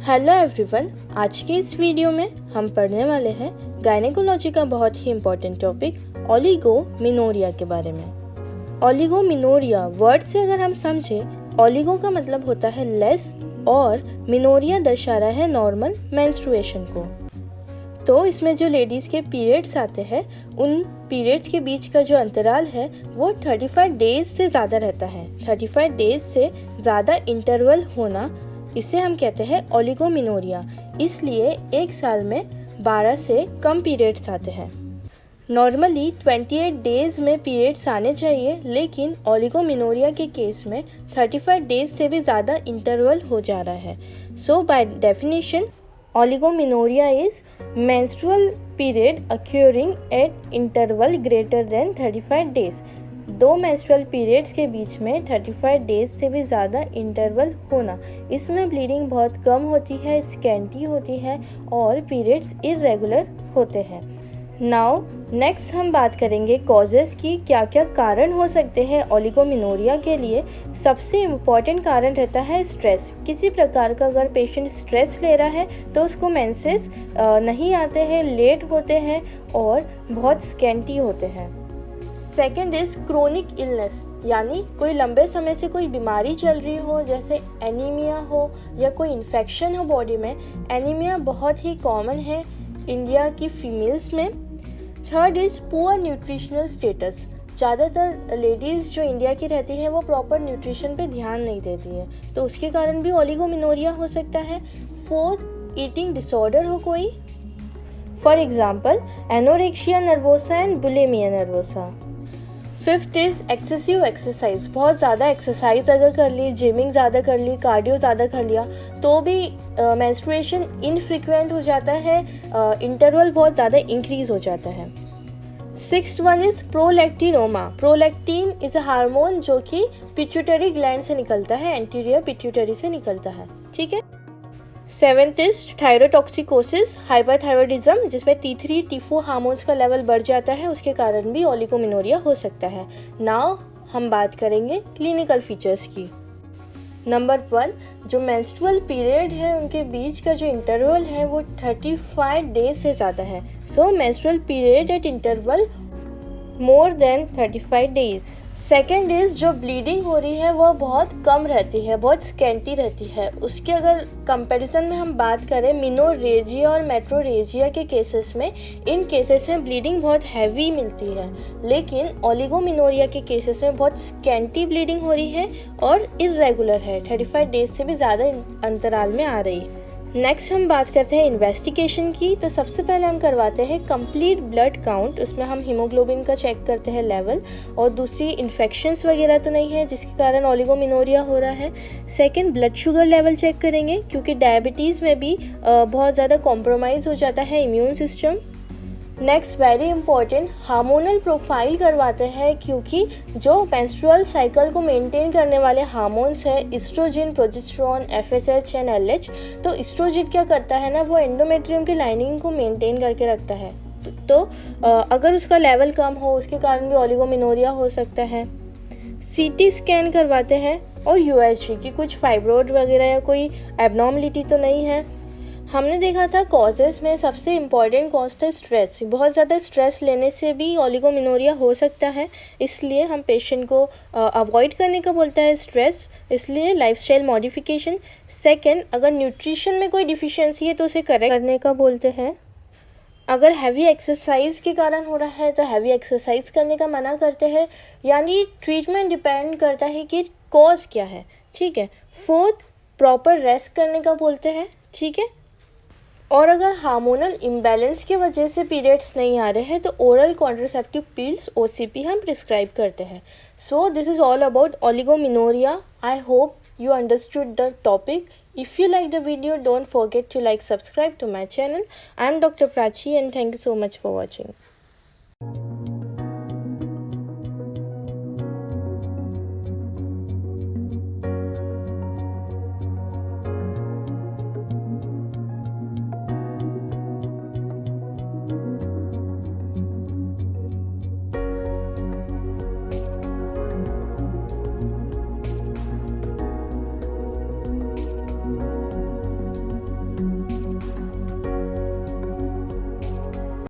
Hello everyone, आज के इस वीडियो में हम पढ़ने वाले हैं गायनेकोलॉजी का बहुत ही इम्पोर्टेंट टॉपिक ओलिगोमिनोरिया के बारे में। ओलिगोमिनोरिया वर्ड से अगर हम समझें, ओलिगो का मतलब होता है लेस और मिनोरिया दर्शा रहा है नॉर्मल मेंस्ट्रुएशन को। तो इसमें जो लेडीज़ के पीरियड्स आते हैं उन पीरियड्स के बीच का जो अंतराल है वो 35 डेज से ज़्यादा रहता है। 35 डेज से ज़्यादा इंटरवल होना, इसे हम कहते हैं ओलिगोमिनोरिया। इसलिए एक साल में 12 से कम पीरियड्स आते हैं। नॉर्मली 28 डेज में पीरियड्स आने चाहिए, लेकिन ओलिगोमिनोरिया के केस में 35 डेज से भी ज़्यादा इंटरवल हो जा रहा है। So by definition oligomenorrhoea is menstrual period occurring at interval greater than 35 days। दो मेंस्ट्रुअल पीरियड्स के बीच में 35 डेज से भी ज़्यादा इंटरवल होना। इसमें ब्लीडिंग बहुत कम होती है, स्कैंटी होती है और पीरियड्स इरेगुलर होते हैं। नाउ नेक्स्ट हम बात करेंगे कॉजेज़ की, क्या क्या कारण हो सकते हैं ओलिगोमिनोरिया के लिए। सबसे इम्पॉर्टेंट कारण रहता है स्ट्रेस। किसी प्रकार का अगर पेशेंट स्ट्रेस ले रहा है तो उसको मेंसेस नहीं आते हैं, लेट होते हैं और बहुत स्कैंटी होते हैं। सेकेंड इज़ क्रोनिक इलनेस, यानी कोई लंबे समय से कोई बीमारी चल रही हो, जैसे एनीमिया हो या कोई इन्फेक्शन हो बॉडी में। एनीमिया बहुत ही कॉमन है इंडिया की फीमेल्स में। Third is poor nutritional status. ज़्यादातर लेडीज़ जो इंडिया की रहती है वो प्रॉपर न्यूट्रिशन पे ध्यान नहीं देती है, तो उसके कारण भी ओलिगोमिनोरिया हो सकता है। फोर्थ, ईटिंग डिसऑर्डर हो कोई, for example anorexia nervosa and bulimia nervosa. Fifth is excessive exercise. बहुत ज़्यादा एक्सरसाइज अगर कर ली, जिमिंग ज़्यादा कर ली, कार्डियो ज़्यादा कर लिया तो भी मेंस्ट्रुएशन इनफ्रीक्वेंट हो जाता है, इंटरवल बहुत ज़्यादा इंक्रीज हो जाता है। Sixth one is prolactinoma. Prolactin is a hormone जो कि पिट्यूटरी ग्लैंड से निकलता है, एंटीरियर पिट्यूटरी से निकलता है, ठीक है। सेवेंथ इज थायरोटॉक्सिकोसिस, हाइपरथायरॉयडिज्म, जिसमें T3 T4 हार्मोन्स का लेवल बढ़ जाता है, उसके कारण भी ओलिगोमिनोरिया हो सकता है। नाउ हम बात करेंगे क्लिनिकल फीचर्स की। नंबर 1, जो मेंस्ट्रुअल पीरियड है उनके बीच का जो इंटरवल है वो 35 डेज से ज़्यादा है। So menstrual period at interval more than 35 days. Second is जो ब्लीडिंग हो रही है वो बहुत कम रहती है, बहुत स्कैंटी रहती है। उसके अगर कंपैरिजन में हम बात करें मिनोरेजिया और मेट्रोरेजिया के केसेस में, इन केसेस में ब्लीडिंग बहुत हैवी मिलती है, लेकिन ओलिगोमिनोरिया के केसेस में बहुत स्कैंटी ब्लीडिंग हो रही है और इरेगुलर है, 35 डेज से भी ज़्यादा अंतराल में आ रही है। नेक्स्ट हम बात करते हैं इन्वेस्टिगेशन की। तो सबसे पहले हम करवाते हैं कंप्लीट ब्लड काउंट। उसमें हम हीमोग्लोबिन का चेक करते हैं लेवल, और दूसरी इन्फेक्शंस वगैरह तो नहीं है जिसके कारण ओलिगोमिनोरिया हो रहा है। Second, blood sugar level check करेंगे, क्योंकि डायबिटीज़ में भी बहुत ज़्यादा कॉम्प्रोमाइज़ हो जाता है immune system. Next, very important, hormonal profile करवाते हैं, क्योंकि जो मेंस्ट्रुअल साइकिल को मेंटेन करने वाले हार्मोन्स है oestrogen, progesterone, FSH and LH। तो इस्ट्रोजन क्या करता है ना, वो एंडोमेट्रियम की लाइनिंग को मेंटेन करके रखता है। तो अगर उसका लेवल कम हो उसके कारण भी ओलिगोमिनोरिया हो सकता है। CT स्कैन करवाते हैं और USG की कुछ फाइब्रोड वगैरह या कोई एबनॉर्मलिटी तो नहीं है। हमने देखा था कॉजेज़ में सबसे इम्पॉर्टेंट कॉज था स्ट्रेस। बहुत ज़्यादा स्ट्रेस लेने से भी ओलिगोमिनोरिया हो सकता है, इसलिए हम पेशेंट को अवॉइड करने का बोलता है स्ट्रेस, इसलिए लाइफस्टाइल मॉडिफिकेशन। सेकंड, अगर न्यूट्रिशन में कोई डिफिशियंसी है तो उसे करेक्ट करने का बोलते हैं। अगर हैवी एक्सरसाइज के कारण हो रहा है तो हैवी एक्सरसाइज करने का मना करते हैं, यानी ट्रीटमेंट डिपेंड करता है कि कॉज क्या है, ठीक है। फोर्थ, प्रॉपर रेस्ट करने का बोलते हैं, ठीक है। और अगर हार्मोनल इम्बैलेंस की वजह से पीरियड्स नहीं आ रहे हैं तो ओरल कॉन्ट्रासेप्टिव पिल्स OCP हम प्रिस्क्राइब करते हैं। So this is all about oligomenorrhoea. I hope you understood the topic. If you like the video, don't forget to like, subscribe to my channel. I am Dr. Prachi and thank you so much for watching.